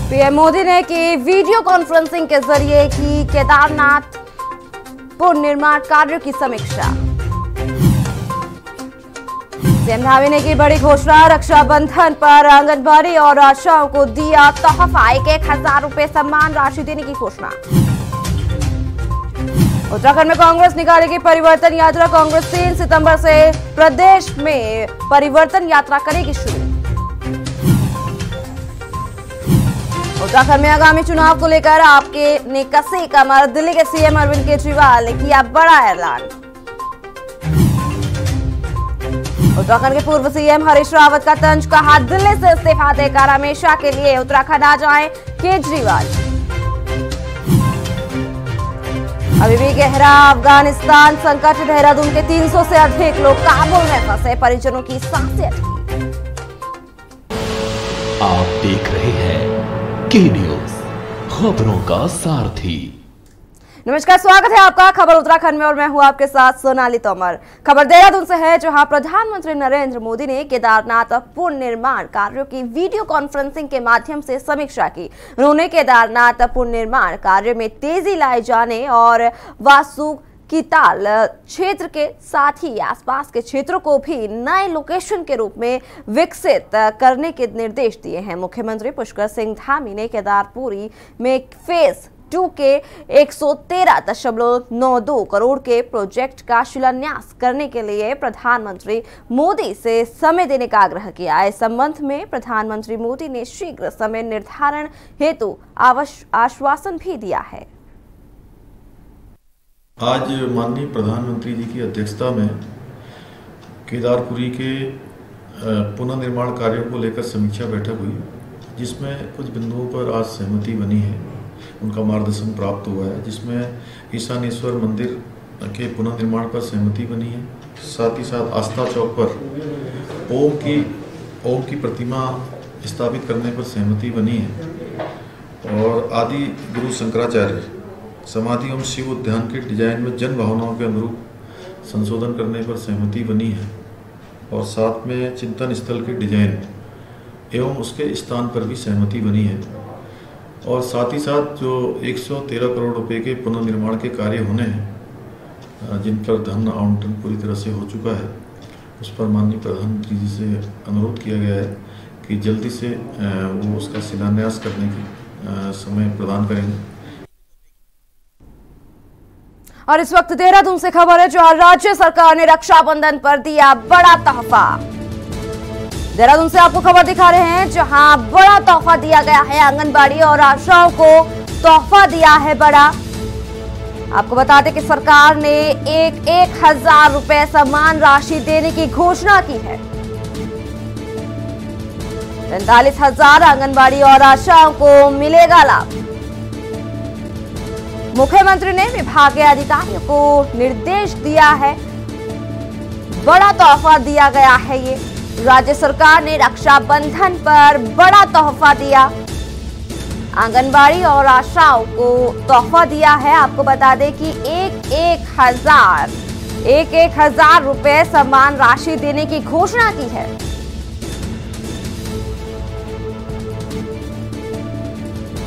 PM Modi ने की video conferencing के जरिए की केदारनाथ पुल निर्माण कार्यों की समीक्षा। सीएम धामी ने की बड़ी घोषणा, रक्षाबंधन पर आंगनबाड़ी और आशाओं को दिया तोहफा, 1,000 रुपए सम्मान राशि देने की घोषणा। उत्तराखंड में कांग्रेस निकालेगी परिवर्तन यात्रा, कांग्रेस 3 सितंबर से प्रदेश में परिवर्तन यात्रा करेगी शुरू। उत्तराखंड में आगामी चुनाव को लेकर आपके ने कसी कमर, दिल्ली के सीएम अरविंद केजरीवाल ने किया बड़ा ऐलान। उत्तराखंड के पूर्व सीएम हरीश रावत का तंज, कहा दिल्ली से इस्तीफा देकर हमेशा के लिए उत्तराखंड आ जाएं केजरीवाल। अभी भी गहरा अफगानिस्तान संकट, देहरादून के 300 से अधिक लोग काबुल में फंसे, परिजनों की सांसें अटकी। आप देख रहे हैं के न्यूज, खबरों का सारथी। नमस्कार, स्वागत है आपका खबर उत्तराखंड में और मैं हूं आपके साथ सोनाली तोमर। खबर देहरादून से है, जहां प्रधानमंत्री नरेंद्र मोदी ने केदारनाथ पुल निर्माण कार्यों की वीडियो कॉन्फ्रेंसिंग के माध्यम से समीक्षा की। उन्होंने केदारनाथ पुल निर्माण कार्य में तेजी लाए जाने और वासु की ताल क्षेत्र के साथ ही आसपास के क्षेत्रों को भी नए लोकेशन के रूप में विकसित करने के निर्देश दिए हैं। मुख्यमंत्री पुष्कर सिंह धामी ने केदारपुरी में फेज 2 के 113.92 करोड़ के प्रोजेक्ट का शिलान्यास करने के लिए प्रधानमंत्री मोदी से समय देने का आग्रह किया। इस संबंध में प्रधानमंत्री मोदी ने शीघ्र समय निर्धारण हेतु आश्वासन भी दिया है। आज माननीय प्रधानमंत्री जी की अध्यक्षता में केदारपुरी के पुनर्निर्माण कार्यों को लेकर समीक्षा बैठक हुई, जिसमें कुछ बिंदुओं पर आज सहमति बनी है, उनका मार्गदर्शन प्राप्त हुआ है, जिसमें ईशानेश्वर मंदिर के पुनर्निर्माण पर सहमति बनी है। साथ ही साथ आस्था चौक पर ओम की प्रतिमा स्थापित करने पर सहमति बनी है और आदि गुरु शंकराचार्य समाधि एवं शिव उद्यान के डिजाइन में जन भावनाओं के अनुरूप संशोधन करने पर सहमति बनी है और साथ में चिंतन स्थल के डिजाइन एवं उसके स्थान पर भी सहमति बनी है और साथ ही साथ जो 113 करोड़ रुपए के पुनर्निर्माण के कार्य होने हैं, जिन पर धन आवंटन पूरी तरह से हो चुका है, उस पर माननीय प्रधानमंत्री जी से अनुरोध किया गया है कि जल्दी से वो उसका शिलान्यास करने की समय प्रदान करेंगे। और इस वक्त देहरादून से खबर है, जहां राज्य सरकार ने रक्षाबंधन पर दिया बड़ा तोहफा। देहरादून से आपको खबर दिखा रहे हैं, जहां बड़ा तोहफा दिया गया है। आंगनबाड़ी और आशाओं को तोहफा दिया है बड़ा। आपको बता दें कि सरकार ने 1,000 रुपए सम्मान राशि देने की घोषणा की है। 45,000 आंगनबाड़ी और आशाओं को मिलेगा लाभ। मुख्यमंत्री ने विभागीय अधिकारियों को निर्देश दिया है, बड़ा तोहफा दिया गया है। ये राज्य सरकार ने रक्षाबंधन पर बड़ा तोहफा दिया, आंगनबाड़ी और आशाओं को तोहफा दिया है। आपको बता दें कि 1,000 रुपए सम्मान राशि देने की घोषणा की है।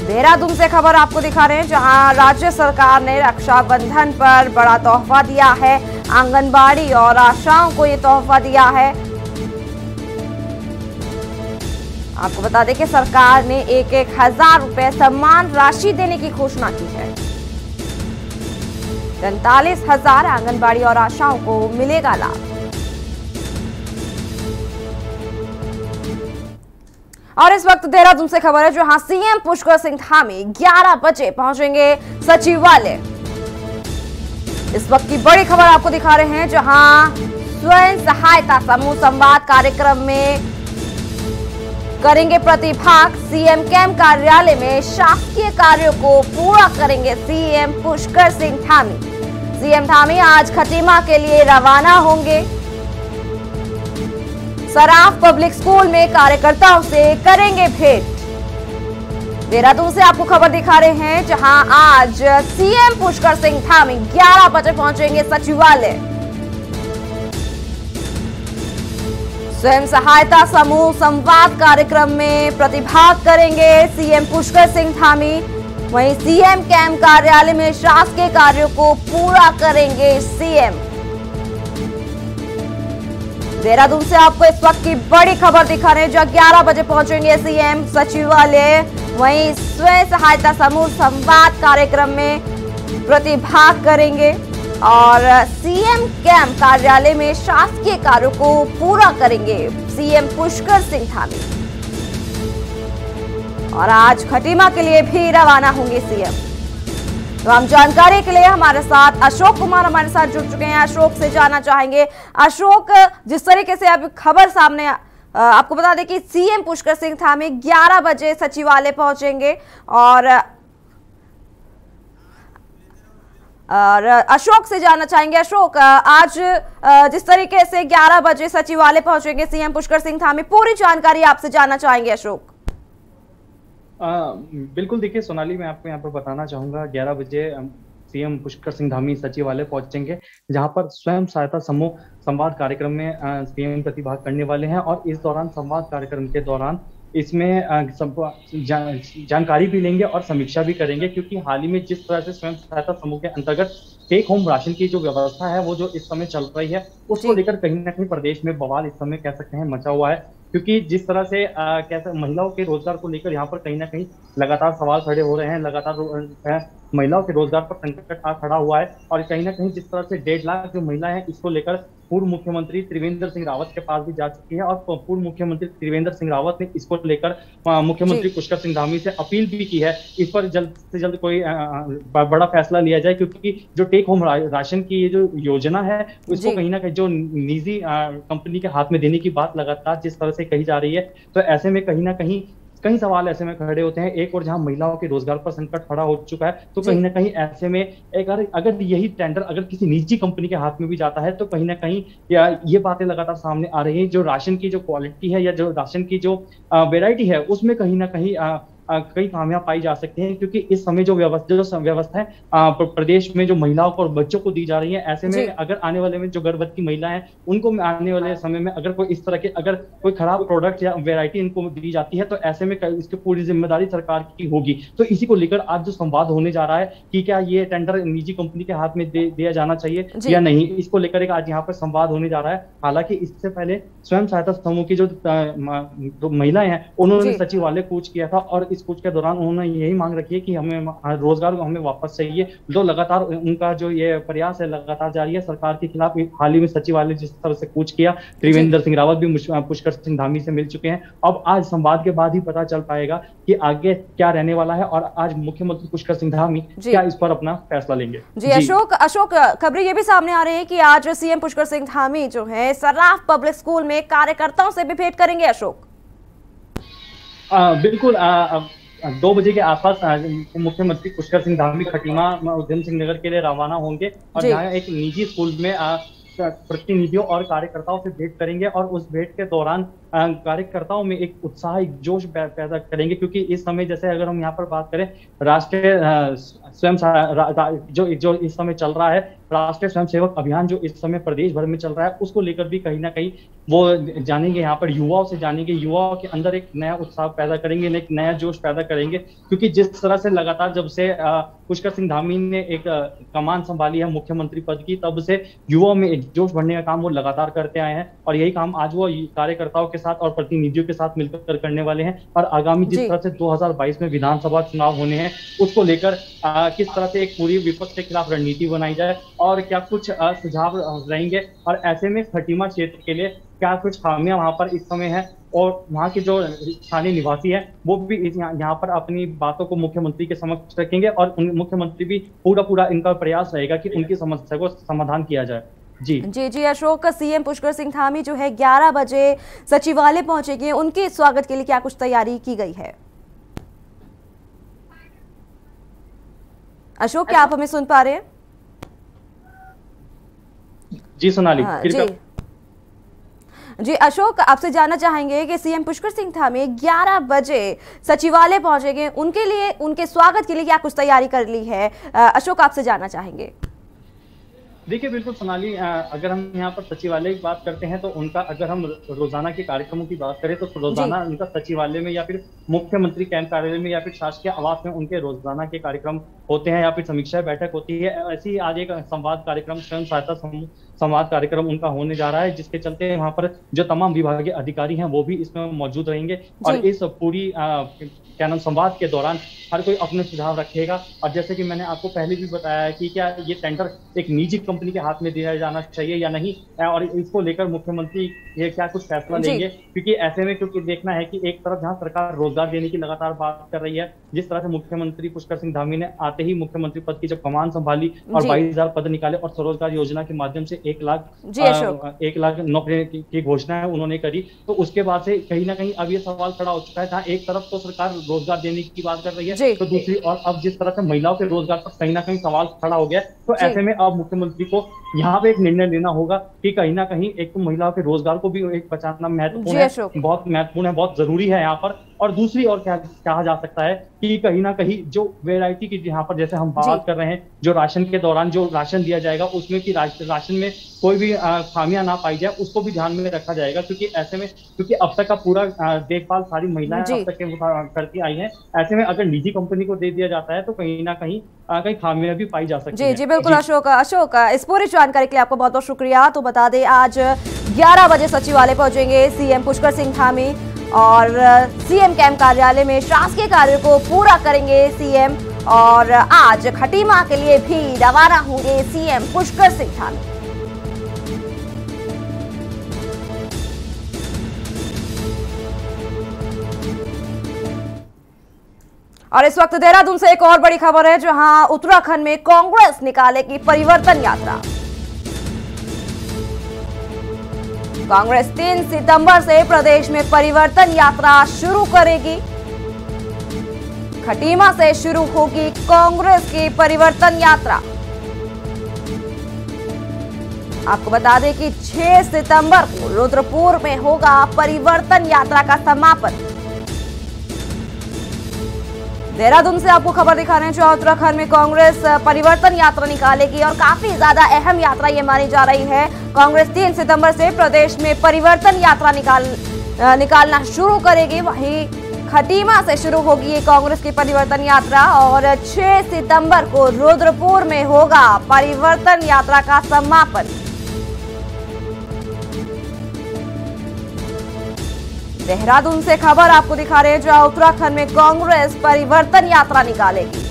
देहरादून से खबर आपको दिखा रहे हैं, जहां राज्य सरकार ने रक्षाबंधन पर बड़ा तोहफा दिया है। आंगनबाड़ी और आशाओं को ये तोहफा दिया है। आपको बता दें कि सरकार ने 1,000 रुपए सम्मान राशि देने की घोषणा की है। 45,000 आंगनबाड़ी और आशाओं को मिलेगा लाभ। और इस वक्त देहरादून से खबर है, जहां सीएम पुष्कर सिंह धामी 11 बजे पहुंचेंगे सचिवालय। इस वक्त की बड़ी खबर आपको दिखा रहे हैं, जहां स्वयं सहायता समूह संवाद कार्यक्रम में करेंगे प्रतिभाग। सीएम कैंप कार्यालय में शासकीय कार्यों को पूरा करेंगे सीएम पुष्कर सिंह धामी। सीएम धामी आज खटीमा के लिए रवाना होंगे। सराफ पब्लिक स्कूल में कार्यकर्ताओं से करेंगे भेंट। देहरादून से आपको खबर दिखा रहे हैं, जहां आज सीएम पुष्कर सिंह धामी 11 बजे पहुंचेंगे सचिवालय। स्वयं सहायता समूह संवाद कार्यक्रम में प्रतिभाग करेंगे सीएम पुष्कर सिंह धामी। वहीं सीएम कैंप कार्यालय में शासकीय कार्यों को पूरा करेंगे सीएम। देहरादून से आपको इस वक्त की बड़ी खबर दिखा रहे हैं, जो 11 बजे पहुंचेंगे सीएम सचिवालय। वहीं स्वयं सहायता समूह संवाद कार्यक्रम में प्रतिभाग करेंगे और सीएम कैंप कार्यालय में शासकीय कार्यों को पूरा करेंगे सीएम पुष्कर सिंह धामी। और आज खटीमा के लिए भी रवाना होंगे सीएम। तो हम जानकारी के लिए हमारे साथ अशोक कुमार हमारे साथ जुड़ चुके हैं। अशोक से जानना चाहेंगे, अशोक, जिस तरीके से अब खबर सामने आपको बता दें कि सीएम पुष्कर सिंह धामी 11 बजे सचिवालय पहुंचेंगे और अशोक से जानना चाहेंगे, अशोक, आज जिस तरीके से 11 बजे सचिवालय पहुंचेंगे सीएम पुष्कर सिंह धामी, पूरी जानकारी आपसे जानना चाहेंगे अशोक। बिल्कुल, देखिए सोनाली, मैं आपको यहाँ पर बताना चाहूंगा 11 बजे सीएम पुष्कर सिंह धामी सचिवालय पहुंचेंगे, जहां पर स्वयं सहायता समूह संवाद कार्यक्रम में सीएम प्रतिभाग करने वाले हैं। और इस दौरान संवाद कार्यक्रम के दौरान इसमें जानकारी भी लेंगे और समीक्षा भी करेंगे, क्योंकि हाल ही में जिस तरह से स्वयं सहायता समूह के अंतर्गत टेक होम राशन की जो व्यवस्था है वो जो इस समय चल रही है उसको लेकर कहीं ना कहीं प्रदेश में बवाल इस समय कह सकते हैं मचा हुआ है। क्योंकि जिस तरह से कैसे महिलाओं के रोजगार को लेकर यहाँ पर कहीं ना कहीं लगातार सवाल खड़े हो रहे हैं, लगातार महिलाओं के रोजगार पर संकट खड़ा हुआ है। और कहीं ना कहीं जिस तरह से 1.5 लाख जो महिलाएं हैं इसको लेकर पूर्व मुख्यमंत्री त्रिवेंद्र सिंह रावत के पास भी जा चुकी है और पूर्व मुख्यमंत्री त्रिवेंद्र सिंह रावत ने इसको लेकर मुख्यमंत्री पुष्कर सिंह धामी से अपील भी की है इस पर जल्द से जल्द कोई बड़ा फैसला लिया जाए, क्योंकि जो टेक होम राशन की ये जो योजना है उसको कहीं ना कहीं जो निजी कंपनी के हाथ में देने की बात लगातार जिस तरह से कही जा रही है, तो ऐसे में कहीं ना कहीं कई सवाल ऐसे में खड़े होते हैं। एक और जहां महिलाओं के रोजगार पर संकट खड़ा हो चुका है, तो कहीं ना कहीं ऐसे में अगर यही टेंडर अगर किसी निजी कंपनी के हाथ में भी जाता है तो कहीं ना कहीं ये बातें लगातार सामने आ रही हैं। जो राशन की जो क्वालिटी है या जो राशन की जो वेराइटी है उसमें कहीं ना कहीं कई खामियां पाई जा सकती हैं, क्योंकि इस समय जो व्यवस्था है प्रदेश में जो महिलाओं को और बच्चों को दी जा रही है, ऐसे में अगर आने वाले में जो गर्भवती महिलाएं हैं उनको आने वाले समय में अगर कोई इस तरह के अगर कोई खराब प्रोडक्ट या वेराइटी इनको दी जाती है तो ऐसे में इसकी पूरी जिम्मेदारी सरकार की होगी। तो इसी को लेकर आज जो संवाद होने जा रहा है कि क्या ये टेंडर निजी कंपनी के हाथ में दिया जाना चाहिए या नहीं, इसको लेकर आज यहाँ पर संवाद होने जा रहा है। हालांकि इससे पहले स्वयं सहायता समूह की जो महिलाएं हैं उन्होंने सचिवालय कूच किया था और इस कूच के दौरान उन्होंने यही मांग रखी है कि हमें रोजगार हमें वापस चाहिए। जो लगातार उनका जो ये प्रयास है लगातार जारी है सरकार के खिलाफ। हाल ही में सचिवालय जिस तरह से कूच किया, त्रिवेंद्र सिंह रावत भी पुष्कर सिंह धामी से मिल चुके हैं। अब आज संवाद के बाद ही पता चल पाएगा कि आगे क्या रहने वाला है और आज मुख्यमंत्री पुष्कर सिंह धामी क्या इस पर अपना फैसला लेंगे। जी अशोक, खबरें ये भी सामने आ रही है कि आज सीएम पुष्कर सिंह धामी जो है सर्राफ पब्लिक स्कूल में कार्यकर्ताओं से भी भेंट करेंगे। अशोक, बिल्कुल, 2 बजे के आसपास मुख्यमंत्री पुष्कर सिंह धामी खटीमा उधम सिंह नगर के लिए रवाना होंगे और जहाँ एक निजी स्कूल में प्रतिनिधियों और कार्यकर्ताओं से भेंट करेंगे और उस भेंट के दौरान कार्यकर्ताओं में एक उत्साह, एक जोश पैदा करेंगे। क्योंकि इस समय जैसे अगर हम यहाँ पर बात करें राष्ट्रीय स्वयं जो इस समय चल रहा है, राष्ट्रीय स्वयंसेवक अभियान जो इस समय प्रदेश भर में चल रहा है, उसको लेकर भी कहीं ना कहीं वो जानेंगे, यहाँ पर युवाओं से जानेंगे, युवाओं के अंदर एक नया उत्साह पैदा करेंगे, एक नया जोश पैदा करेंगे। क्योंकि जिस तरह से लगातार जब से पुष्कर सिंह धामी ने एक कमान संभाली है मुख्यमंत्री पद की, तब से युवाओं में एक जोश भरने का काम वो लगातार करते आए हैं और यही काम आज वो कार्यकर्ताओं के साथ और प्रतिनिधियों के साथ मिलकर करने वाले हैं। और आगामी जिस तरह से 2022 में विधानसभा चुनाव होने हैं उसको लेकर किस तरह से एक पूरी विपक्ष के खिलाफ रणनीति बनाई जाए और क्या कुछ सुझाव रहेंगे और ऐसे में खटीमा क्षेत्र के लिए क्या कुछ खामियां वहां पर इस समय है और वहां के जो स्थानीय निवासी हैं वो भी यहाँ पर अपनी बातों को मुख्यमंत्री के समक्ष रखेंगे और मुख्यमंत्री भी पूरा इनका प्रयास रहेगा कि उनकी समस्या को समाधान किया जाए। जी अशोक, सीएम पुष्कर सिंह धामी जो है 11 बजे सचिवालय पहुंचेंगे, उनके स्वागत के लिए क्या कुछ तैयारी की गई है? अशोक, क्या आप हमें सुन पा रहे हैं? जी सोनाली, जी अशोक, आपसे जानना चाहेंगे कि सीएम पुष्कर सिंह धामी 11 बजे सचिवालय पहुंचेंगे, उनके लिए उनके स्वागत के लिए क्या कुछ तैयारी कर ली है? अशोक, आपसे जानना चाहेंगे। देखिए बिल्कुल सोनाली, अगर हम यहाँ पर सचिवालय की बात करते हैं तो उनका, अगर हम रोजाना के कार्यक्रमों की बात करें तो जी। रोजाना उनका सचिवालय में या फिर मुख्यमंत्री कैंप कार्यालय में या फिर शासकीय आवास में उनके रोजाना के कार्यक्रम होते हैं या फिर समीक्षा बैठक होती है। ऐसे ही आज एक संवाद कार्यक्रम, स्वयं सहायता समूह संवाद कार्यक्रम उनका होने जा रहा है, जिसके चलते वहां पर जो तमाम विभागीय अधिकारी हैं वो भी इसमें मौजूद रहेंगे और जी। इस पूरी क्या नाम संवाद के दौरान हर कोई अपने सुझाव रखेगा। और जैसे कि मैंने आपको पहले भी बताया है कि क्या ये टेंडर एक निजी कंपनी के हाथ में दिया जाना चाहिए या नहीं, और इसको लेकर मुख्यमंत्री ये क्या कुछ फैसला जी। लेंगे, क्योंकि ऐसे में क्योंकि देखना है कि एक तरफ जहां सरकार रोजगार देने की लगातार बात कर रही है, जिस तरह से मुख्यमंत्री पुष्कर सिंह धामी ने आते ही मुख्यमंत्री पद की जब कमान संभाली और जी। 22,000 पद निकाले और स्वरोजगार योजना के माध्यम से 1 लाख नौकरी की घोषणा है उन्होंने करी, तो उसके बाद से कहीं ना कहीं अब ये सवाल खड़ा हो चुका है, जहाँ एक तरफ तो सरकार रोजगार देने की बात कर रही जी। है तो दूसरी और अब जिस तरह से महिलाओं के रोजगार पर कहीं ना कहीं सवाल खड़ा हो गया है, तो जी। ऐसे में अब मुख्यमंत्री को यहाँ पे एक निर्णय लेना होगा कि कहीं ना कहीं एक तो महिलाओं के रोजगार को भी एक बचाना महत्वपूर्ण जी है, अशोक। बहुत महत्वपूर्ण है, बहुत जरूरी है यहाँ पर। और दूसरी और क्या कहा जा सकता है कि कहीं ना कहीं जो वेराइटी की यहाँ पर जैसे हम बात कर रहे हैं, जो राशन के दौरान जो राशन दिया जाएगा उसमें कि राशन में कोई भी खामियां ना पाई जाए, उसको भी ध्यान में रखा जाएगा, क्योंकि ऐसे में क्योंकि अब तक का पूरा देखभाल सारी महिलाएं जी। अब तक करती आई हैं, ऐसे में अगर निजी कंपनी को दे दिया जाता है तो कहीं ना कहीं कहीं खामियां भी पाई जा सकती जी हैं। जी बिल्कुल अशोक, इस पूरी जानकारी के लिए आपको बहुत बहुत शुक्रिया। तो बता दें आज 11 बजे सचिवालय पहुंचेंगे सीएम पुष्कर सिंह धामी और सीएम कैंप कार्यालय में शासकीय कार्यों को पूरा करेंगे सीएम, और आज खटीमा के लिए भी रवाना होंगे सीएम पुष्कर सिंह धामी। और इस वक्त देहरादून से एक और बड़ी खबर है, जहां उत्तराखंड में कांग्रेस निकालेगी परिवर्तन यात्रा। कांग्रेस 3 सितंबर से प्रदेश में परिवर्तन यात्रा शुरू करेगी। खटीमा से शुरू होगी कांग्रेस की परिवर्तन यात्रा। आपको बता दें कि 6 सितंबर को रुद्रपुर में होगा परिवर्तन यात्रा का समापन। देहरादून से आपको खबर दिखा रहे हैं, जो उत्तराखंड में कांग्रेस परिवर्तन यात्रा निकालेगी और काफी ज्यादा अहम यात्रा ये मानी जा रही है। कांग्रेस 3 सितंबर से प्रदेश में परिवर्तन यात्रा निकालना शुरू करेगी। वहीं खटीमा से शुरू होगी ये कांग्रेस की परिवर्तन यात्रा और 6 सितंबर को रुद्रपुर में होगा परिवर्तन यात्रा का समापन। देहरादून से खबर आपको दिखा रहे हैं, जहां उत्तराखंड में कांग्रेस परिवर्तन यात्रा निकालेगी।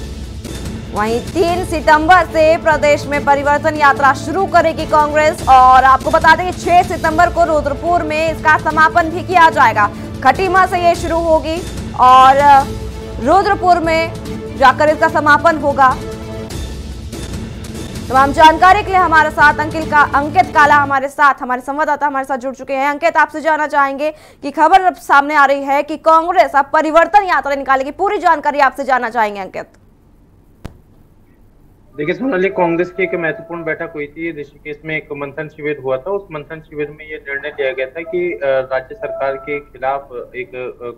वहीं 3 सितंबर से प्रदेश में परिवर्तन यात्रा शुरू करेगी कांग्रेस, और आपको बता दें कि 6 सितंबर को रुद्रपुर में इसका समापन भी किया जाएगा। खटीमा से ये शुरू होगी और रुद्रपुर में जाकर इसका समापन होगा। तमाम जानकारी के लिए हमारे साथ अंकित काला हमारे संवाददाता हमारे साथ जुड़ चुके हैं। अंकित, आपसे जानना चाहेंगे कि खबर अब सामने आ रही है कि कांग्रेस अब परिवर्तन यात्रा निकालेगी, पूरी जानकारी आपसे जानना चाहेंगे अंकित। देखिए सोनाली, कांग्रेस की एक महत्वपूर्ण बैठक हुई थी ऋषिकेश में, एक मंथन शिविर हुआ था। उस मंथन शिविर में ये निर्णय लिया गया था कि राज्य सरकार के खिलाफ एक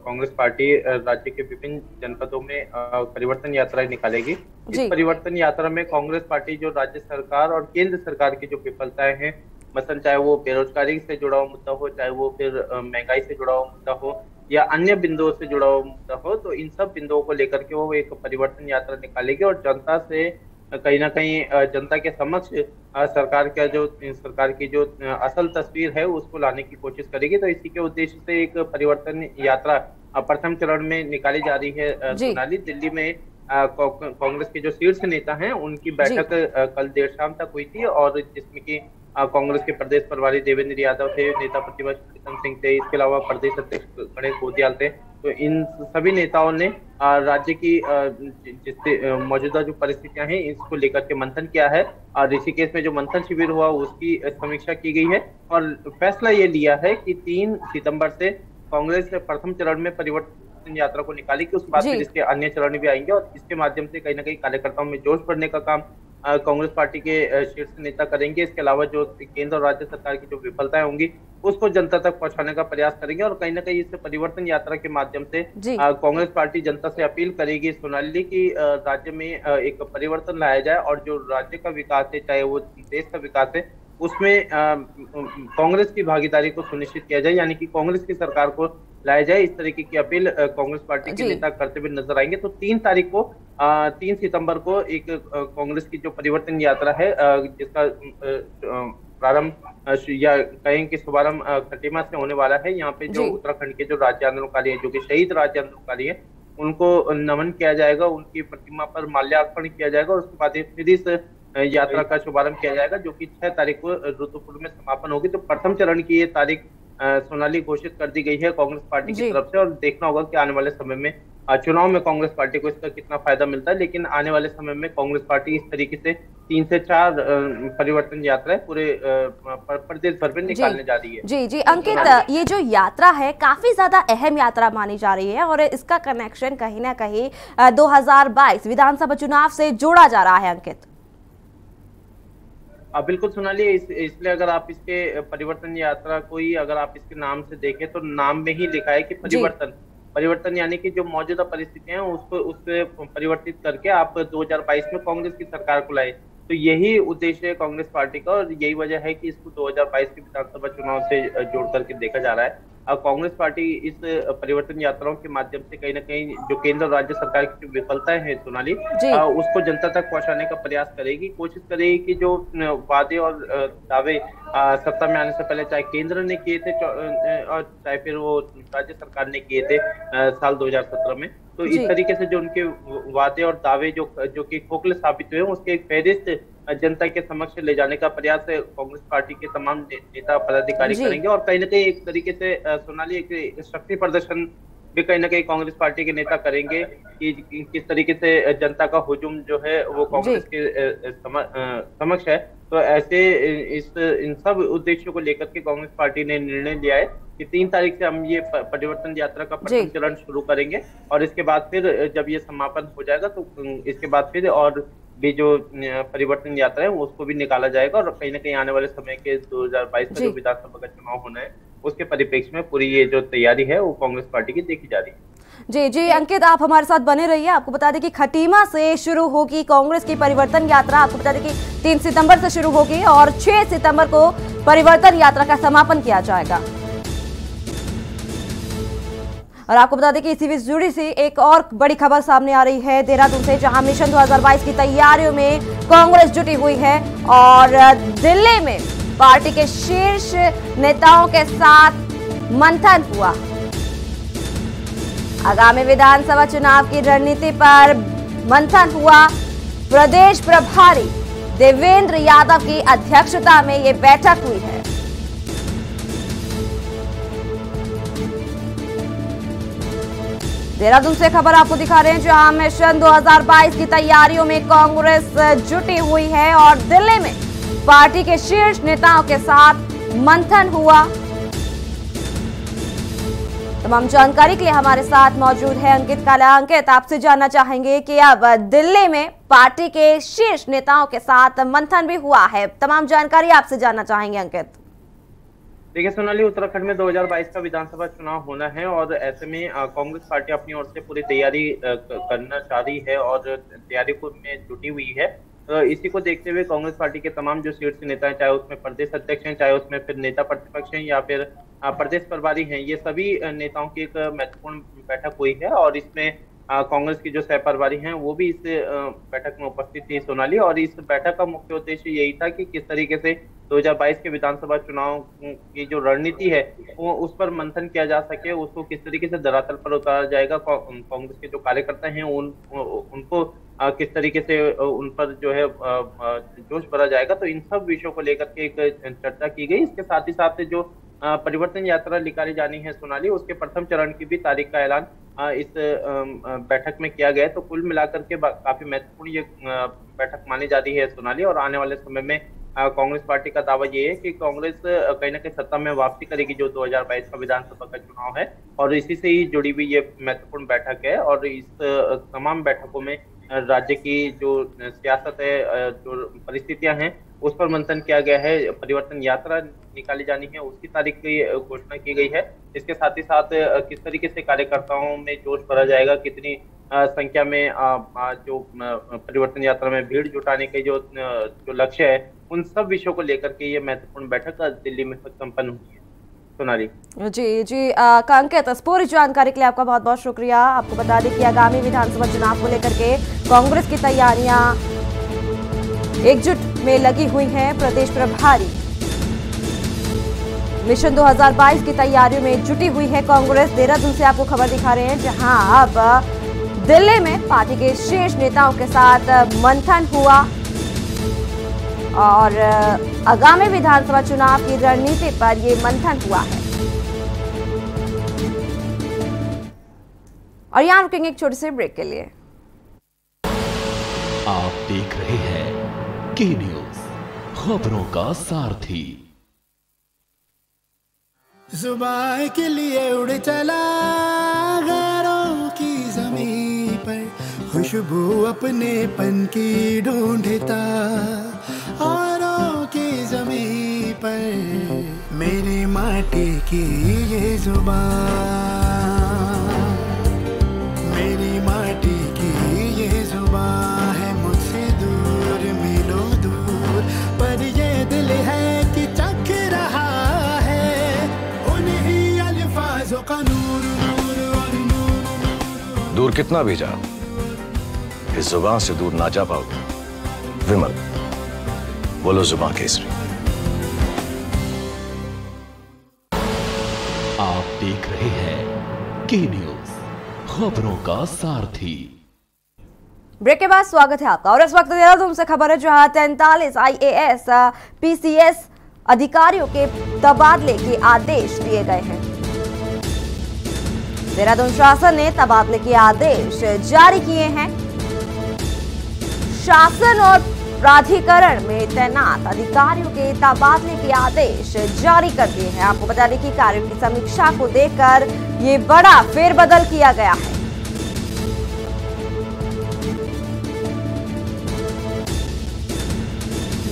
कांग्रेस पार्टी राज्य के विभिन्न जनपदों में परिवर्तन यात्रा निकालेगी। इस परिवर्तन यात्रा में कांग्रेस पार्टी जो राज्य सरकार और केंद्र सरकार की जो विफलताएं हैं, मसलन चाहे वो बेरोजगारी से जुड़ा हुआ मुद्दा हो, चाहे वो फिर महंगाई से जुड़ा हुआ मुद्दा हो या अन्य बिंदुओं से जुड़ा हुआ मुद्दा हो, तो इन सब बिंदुओं को लेकर के वो एक परिवर्तन यात्रा निकालेगी और जनता से कहीं ना कहीं जनता के समक्ष सरकार की जो असल तस्वीर है उसको लाने की कोशिश करेगी। तो इसी के उद्देश्य से एक परिवर्तन यात्रा प्रथम चरण में निकाली जा रही है। सोनाली, दिल्ली में कांग्रेस के जो शीर्ष नेता हैं उनकी बैठक कल देर शाम तक हुई थी, और जिसमें कि कांग्रेस के प्रदेश प्रभारी देवेंद्र यादव थे, नेता प्रतिपक्ष प्रीतम सिंह थे, इसके अलावा प्रदेश अध्यक्ष गणेश गोदियाल थे। तो इन सभी नेताओं ने राज्य की मौजूदा जो परिस्थितियां हैं इसको लेकर के मंथन किया है। ऋषिकेश में जो मंथन शिविर हुआ उसकी समीक्षा की गई है और फैसला ये लिया है कि 3 सितंबर से कांग्रेस प्रथम चरण में परिवर्तन यात्रा को निकालेगी, उसके बाद फिर इसके अन्य चरण भी आएंगे और इसके माध्यम से कहीं ना कहीं कार्यकर्ताओं में जोश बढ़ने का काम कांग्रेस पार्टी के शीर्ष नेता करेंगे। इसके अलावा जो केंद्र और राज्य सरकार की जो विफलताएं होंगी उसको जनता तक पहुंचाने का प्रयास करेंगे और कहीं ना कहीं इस परिवर्तन यात्रा के माध्यम से कांग्रेस पार्टी जनता से अपील करेगी सोनाली की राज्य में एक परिवर्तन लाया जाए और जो राज्य का विकास है चाहे वो देश का विकास है उसमें कांग्रेस की भागीदारी को सुनिश्चित किया जाए, यानी कि कांग्रेस की सरकार को लाया जाए। इस तरीके की अपील कांग्रेस पार्टी के नेता करते हुए नजर आएंगे। तो 3 सितंबर को एक कांग्रेस की जो परिवर्तन यात्रा है जिसका प्रारंभ या कहें कि शुभारंभ खटीमा से होने वाला है। यहाँ पे जो उत्तराखंड के जो राज्य आंदोलनकारी है, जो कि शहीद राज्य आंदोलनकारी है, उनको नमन किया जाएगा, उनकी प्रतिमा पर माल्यार्पण किया जाएगा और उसके बाद फिर इस यात्रा का शुभारंभ किया जाएगा जो कि 6 तारीख को रुद्रपुर में समापन होगी। तो प्रथम चरण की ये तारीख सोनाली घोषित कर दी गई है कांग्रेस पार्टी की तरफ से और देखना होगा कि आने वाले समय में चुनाव में कांग्रेस पार्टी को इसका कितना फायदा मिलता है। लेकिन आने वाले समय में कांग्रेस पार्टी इस तरीके से 3 से 4 परिवर्तन यात्राएं पूरे प्रदेश भर में निकालने जा रही है। जी अंकित, ये जो यात्रा है काफी ज्यादा अहम यात्रा मानी जा रही है और इसका कनेक्शन कहीं ना कहीं 2022 विधानसभा चुनाव से जोड़ा जा रहा है। अंकित, बिल्कुल सोनाली, इसलिए अगर आप इसके परिवर्तन यात्रा को ही अगर आप इसके नाम से देखें तो नाम में ही लिखा है कि परिवर्तन यानी कि जो मौजूदा परिस्थितियां हैं उसको परिवर्तित करके आप 2022 में कांग्रेस की सरकार को लाए। तो यही उद्देश्य है कांग्रेस पार्टी का और यही वजह है कि इसको 2022 के विधानसभा चुनाव से जोड़ करके देखा जा रहा है। कांग्रेस पार्टी इस परिवर्तन यात्राओं के माध्यम से कहीं ना कहीं जो केंद्र और राज्य सरकार की जो विफलताएं हैं सोनाली, उसको जनता तक पहुंचाने का प्रयास करेगी, कोशिश करेगी कि जो वादे और दावे सत्ता में आने से पहले चाहे केंद्र ने किए थे और चाहे फिर वो राज्य सरकार ने किए थे साल 2017 में, तो इस तरीके से जो उनके वादे और दावे जो कि खोखले साबित हुए उसके एक फहरिस्त जनता के समक्ष ले जाने का प्रयास कांग्रेस पार्टी के तमाम नेता पदाधिकारी करेंगे और कहीं ना कहीं एक तरीके से सोनाली एक शक्ति प्रदर्शन भी कहीं ना कहीं कांग्रेस पार्टी के नेता करेंगे कि किस तरीके से जनता का हुजूम जो है वो कांग्रेस के समक्ष है। तो ऐसे इन सब उद्देश्यों को लेकर के कांग्रेस पार्टी ने निर्णय लिया है कि 3 तारीख से हम ये परिवर्तन यात्रा का प्रथम चरण शुरू करेंगे और इसके बाद फिर जब ये समापन हो जाएगा तो इसके बाद फिर और भी जो परिवर्तन यात्रा है उसको भी निकाला जाएगा और कहीं ना कहीं आने वाले समय के 2022 का जो विधानसभा का चुनाव होना है उसके परिप्रेक्ष्य में पूरी ये जो तैयारी है वो कांग्रेस पार्टी की देखी जा रही है। जी अंकित, आप हमारे साथ बने रहिए। आपको बता दें कि खटीमा से शुरू होगी कांग्रेस की परिवर्तन यात्रा। आपको बता दें कि 3 सितंबर से शुरू होगी और 6 सितंबर को परिवर्तन यात्रा का समापन किया जाएगा। और आपको बता दें कि इसी से जुड़ी सी एक और बड़ी खबर सामने आ रही है देहरादून से, जहां मिशन 2022 की तैयारियों में कांग्रेस जुटी हुई है और दिल्ली में पार्टी के शीर्ष नेताओं के साथ मंथन हुआ। आगामी विधानसभा चुनाव की रणनीति पर मंथन हुआ। प्रदेश प्रभारी देवेंद्र यादव की अध्यक्षता में ये बैठक हुई है। देहरादून से खबर आपको दिखा रहे हैं, जहां मिशन 2022 की तैयारियों में कांग्रेस जुटी हुई है और दिल्ली में पार्टी के शीर्ष नेताओं के साथ मंथन हुआ। तमाम जानकारी के लिए हमारे साथ मौजूद है अंकित काला। अंकित, आपसे जानना चाहेंगे कि अब दिल्ली में पार्टी के शीर्ष नेताओं के साथ मंथन भी हुआ है, तमाम जानकारी आपसे जानना चाहेंगे अंकित। देखिए सोनाली, उत्तराखंड में 2022 का विधानसभा चुनाव होना है और ऐसे में कांग्रेस पार्टी अपनी ओर से पूरी तैयारी करना चाह रही है और तैयारी में जुटी हुई है। तो इसी को देखते हुए कांग्रेस पार्टी के तमाम जो शीर्ष नेता हैं, चाहे उसमें प्रदेश अध्यक्ष हैं, चाहे उसमें फिर नेता प्रतिपक्ष हैं या फिर प्रदेश प्रभारी हैं, ये सभी नेताओं की एक महत्वपूर्ण बैठक हुई है और इसमें कांग्रेस की जो सह प्रभारी हैं वो भी इस बैठक में उपस्थित थी सोनाली। और इस बैठक का मुख्य उद्देश्य यही था कि किस तरीके से 2022 के विधानसभा चुनाव की जो रणनीति है वो उस पर मंथन किया जा सके, उसको किस तरीके से धरातल पर उतारा जाएगा, कांग्रेस के जो कार्यकर्ता हैं उनको किस तरीके से उन पर जो है जोश भरा जाएगा। तो इन सब विषयों को लेकर के एक चर्चा की गई। इसके साथ ही साथ जो परिवर्तन यात्रा निकाली जानी है सोनाली, उसके प्रथम चरण की भी तारीख का ऐलान इस बैठक में किया गया है। तो कुल मिलाकर के काफी महत्वपूर्ण ये बैठक मानी जा रही है सोनाली। और आने वाले समय में कांग्रेस पार्टी का दावा ये है कि कांग्रेस कहीं ना कहीं सत्ता में वापसी करेगी जो 2022 का विधानसभा का चुनाव है और इसी से ही जुड़ी हुई ये महत्वपूर्ण बैठक है। और इस तमाम बैठकों में राज्य की जो सियासत है, जो परिस्थितियां हैं, उस पर मंथन किया गया है। परिवर्तन यात्रा निकाली जानी है, उसकी तारीख की घोषणा की गई है। इसके साथ ही साथ किस तरीके से कार्यकर्ताओं में जोश भरा जाएगा, कितनी संख्या में जो परिवर्तन यात्रा में भीड़ जुटाने के जो लक्ष्य है, उन सब विषयों को लेकर के ये महत्वपूर्ण बैठक दिल्ली में संपन्न हुई है। सोनाली जी अंकित, इस पूरी जानकारी के लिए आपका बहुत बहुत शुक्रिया। आपको बता दें कि आगामी विधानसभा चुनाव को लेकर के कांग्रेस की तैयारियां एकजुट में लगी हुई हैं। प्रदेश प्रभारी मिशन 2022 की तैयारियों में जुटी हुई है कांग्रेस। देहरादून से आपको खबर दिखा रहे हैं, जहां अब दिल्ली में पार्टी के शीर्ष नेताओं के साथ मंथन हुआ और आगामी विधानसभा चुनाव की रणनीति पर ये मंथन हुआ है। और यहां रुकेंगे एक छोटे से ब्रेक के लिए। आप देख रहे हैं के न्यूज, खबरों का सारथी। जुबान के लिए उड़ चला गैरों की जमीन पर, खुशबू अपने पन की ढूंढता औरों की जमीन पर, मेरी माटी की ये जुबान, मेरी माटी की ये जुबान है मुझसे दूर मीलों दूर, पर ये दिल है कि चख रहा है उन्हीं अल्फाजों का नूर नूर और नूर। दूर कितना भी जाओ, इस जुबान से दूर ना जा पाओगे। विमल, बोलो जुबान केसरी। आप देख रहे हैं के न्यूज, खबरों का सारथी। ब्रेक के बाद स्वागत है आपका। और इस वक्त देहरादून से खबर है, जहां 43 IAS PCS अधिकारियों के तबादले के आदेश दिए गए हैं। देहरादून शासन ने तबादले के आदेश जारी किए हैं। शासन और प्राधिकरण में तैनात अधिकारियों के तबादले के आदेश जारी कर दिए हैं। आपको बता दें कि कार्यों की समीक्षा को देखकर ये बड़ा फेरबदल किया गया है।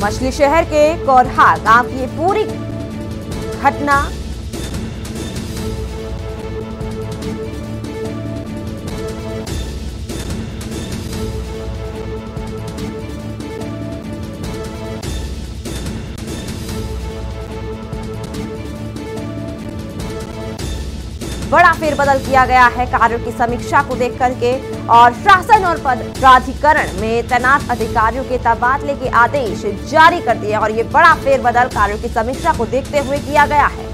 मछली शहर के कोरहा गांव की ये पूरी घटना बड़ा फेरबदल किया गया है कार्यों की समीक्षा को देख करके, और शासन और प्राधिकरण में तैनात अधिकारियों के तबादले के आदेश जारी कर दिए। और ये बड़ा फेरबदल कार्यों की समीक्षा को देखते हुए किया गया है।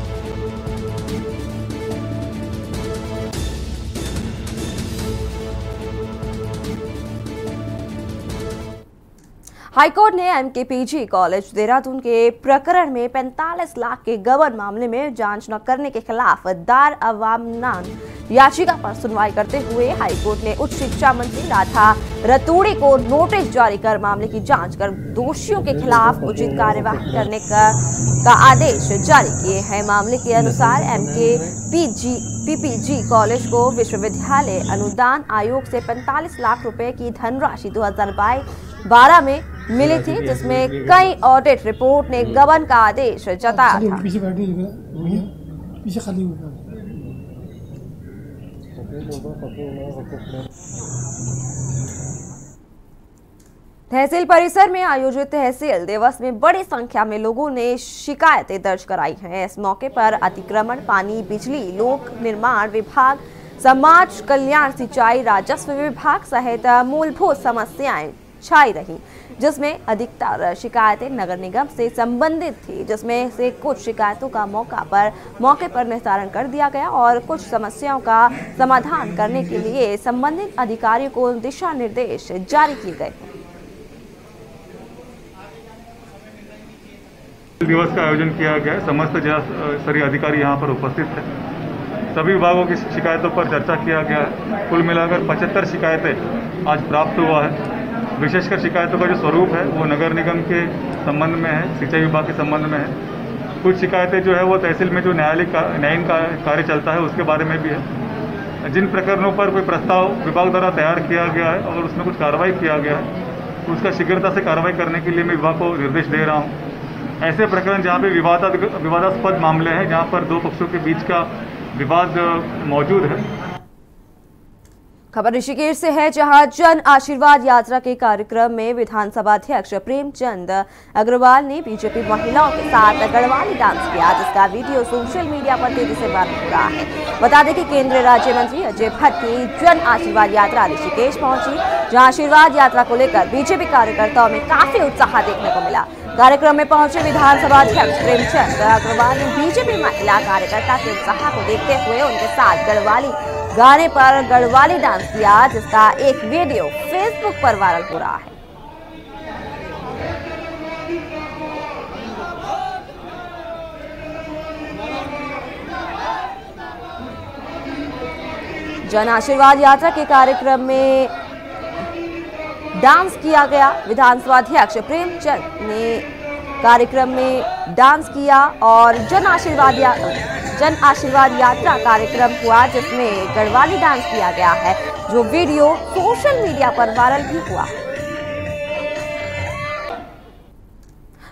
हाईकोर्ट ने MKPG कॉलेज देहरादून के प्रकरण में 45 लाख के गबन मामले में जांच न करने के खिलाफ दायर अवमानना याचिका पर सुनवाई करते हुए हाईकोर्ट ने उच्च शिक्षा मंत्री राधा रतूड़ी को नोटिस जारी कर मामले की जांच कर दोषियों के खिलाफ उचित कार्यवाही करने का आदेश जारी किए हैं। मामले के अनुसार MKPG कॉलेज को विश्वविद्यालय अनुदान आयोग से 45 लाख रुपए की धनराशि 2012 में मिली थी, जिसमें कई ऑडिट रिपोर्ट ने गबन का आदेश जताया था। तहसील परिसर में आयोजित तहसील दिवस में बड़ी संख्या में लोगों ने शिकायतें दर्ज कराई हैं। इस मौके पर अतिक्रमण, पानी, बिजली, लोक निर्माण विभाग, समाज कल्याण, सिंचाई, राजस्व विभाग सहित मूलभूत समस्याएं छाई रही, जिसमें अधिकतर शिकायतें नगर निगम से संबंधित थी, जिसमें से कुछ शिकायतों का मौके पर निस्तारण कर दिया गया और कुछ समस्याओं का समाधान करने के लिए संबंधित अधिकारियों को दिशा निर्देश जारी किए गए। दिवस का आयोजन किया गया है। समस्त जिला स्तरीय अधिकारी यहाँ पर उपस्थित थे। सभी विभागों की शिकायतों पर चर्चा किया गया है। कुल मिलाकर 75 शिकायतें आज प्राप्त हुआ है। विशेषकर शिकायतों का जो स्वरूप है वो नगर निगम के संबंध में है, सिंचाई विभाग के संबंध में है। कुछ शिकायतें जो है वो तहसील में जो न्यायिक कार्य चलता है उसके बारे में भी है। जिन प्रकरणों पर कोई प्रस्ताव विभाग द्वारा तैयार किया गया है और उसमें कुछ कार्रवाई किया गया है तो उसका शीघ्रता से कार्रवाई करने के लिए मैं विभाग को निर्देश दे रहा हूँ। ऐसे प्रकरण जहाँ पे विवादास्पद मामले हैं, जहाँ पर दो पक्षों के बीच का विवाद मौजूद है। खबर ऋषिकेश से है, जहां जन आशीर्वाद यात्रा के कार्यक्रम में विधानसभा अध्यक्ष प्रेमचंद अग्रवाल ने बीजेपी महिलाओं के साथ गढ़वाली डांस किया, जिसका वीडियो सोशल मीडिया पर तेजी से वायरल हो रहा है। बता दें कि केंद्रीय राज्य मंत्री अजय भट्ट की जन आशीर्वाद यात्रा ऋषिकेश पहुंची, जहां आशीर्वाद यात्रा को लेकर बीजेपी कार्यकर्ताओं में काफी उत्साह देखने को मिला। कार्यक्रम में पहुंचे विधानसभा अध्यक्ष प्रेमचंद अग्रवाल ने बीजेपी महिला कार्यकर्ता के उत्साह को देखते हुए उनके साथ गढ़वाली गाने पर गढ़वाली डांस किया, जिसका एक वीडियो फेसबुक पर वायरल हो रहा है। जन आशीर्वाद यात्रा के कार्यक्रम में डांस किया गया। विधानसभा अध्यक्ष प्रेमचंद ने कार्यक्रम में डांस किया और जन आशीर्वाद यात्रा कार्यक्रम हुआ, जिसमें गढ़वाली डांस किया गया है, जो वीडियो सोशल मीडिया पर वायरल भी हुआ।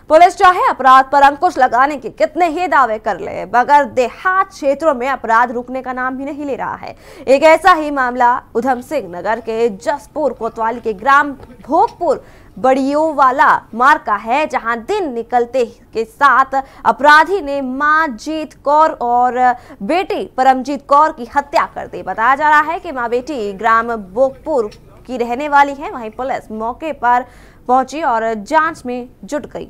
पुलिस चाहे अपराध पर अंकुश लगाने के कितने ही दावे कर ले, मगर देहात क्षेत्रों में अपराध रुकने का नाम भी नहीं ले रहा है। एक ऐसा ही मामला उधम सिंह नगर के जसपुर कोतवाली के ग्राम भोगपुर बड़ियोवाला मार्ग का है, जहां दिन निकलते के साथ अपराधी ने मां जीत कौर और बेटी परमजीत कौर की हत्या कर दी। बताया जा रहा है कि मां बेटी ग्राम भोगपुर की रहने वाली है। वहीं पुलिस मौके पर पहुंची और जांच में जुट गई।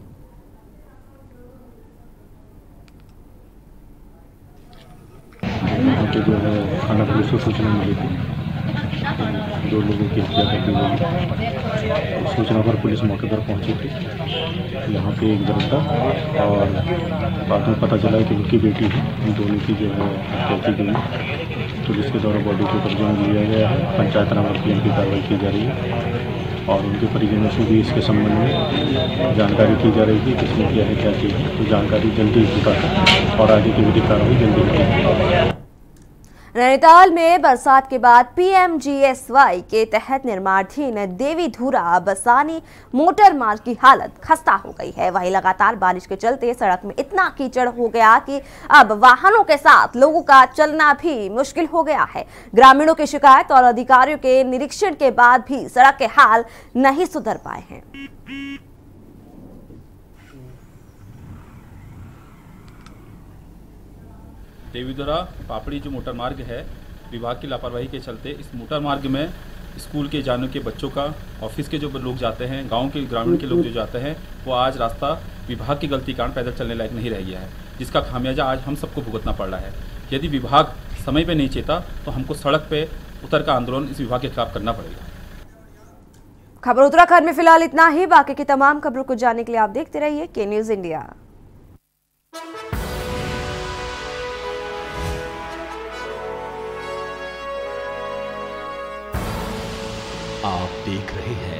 यहाँ पे जो है थाना पुलिस को सूचना मिली थी, दो लोगों की हत्या कर दी गई। सूचना पर पुलिस मौके पर पहुंची थी। यहाँ पे एक लड़का और बाद में पता चला कि उनकी बेटी है, इन दोनों की जो है हत्या की गई। पुलिस के द्वारा बॉडी को कब्जे में लिया गया है। पंचायत नामक की कार्रवाई की जा रही है और उनके परिजनों से भी इसके संबंध में जानकारी की जा रही है, किसने किया है, क्या किया है। तो जानकारी जल्दी जुटाकर और आगे की विधिक कार्रवाई जल्दी होगी। नैनीताल में बरसात के बाद पीएमजीएसवाई के तहत निर्माणाधीन देवीधुरा बसानी मोटर मार्ग की हालत खस्ता हो गई है। वहीं लगातार बारिश के चलते सड़क में इतना कीचड़ हो गया कि अब वाहनों के साथ लोगों का चलना भी मुश्किल हो गया है। ग्रामीणों की शिकायत और अधिकारियों के निरीक्षण के बाद भी सड़क के हाल नहीं सुधर पाए हैं। देवीधुरा पापड़ी जो मोटर मार्ग है, विभाग की लापरवाही के चलते इस मोटर मार्ग में स्कूल के जाने के बच्चों का, ऑफिस के जो लोग जाते हैं, गांव के ग्रामीण के लोग जो जाते हैं, वो आज रास्ता विभाग की गलती कारण पैदल चलने लायक नहीं रह गया है, जिसका खामियाजा आज हम सबको भुगतना पड़ रहा है। यदि विभाग समय पे नहीं चेता तो हमको सड़क पे उतर का आंदोलन इस विभाग के खिलाफ करना पड़ेगा। खबर उत्तराखंड में फिलहाल इतना ही। बाकी की तमाम खबरों को जानने के लिए आप देखते रहिए के न्यूज इंडिया। आप देख रहे हैं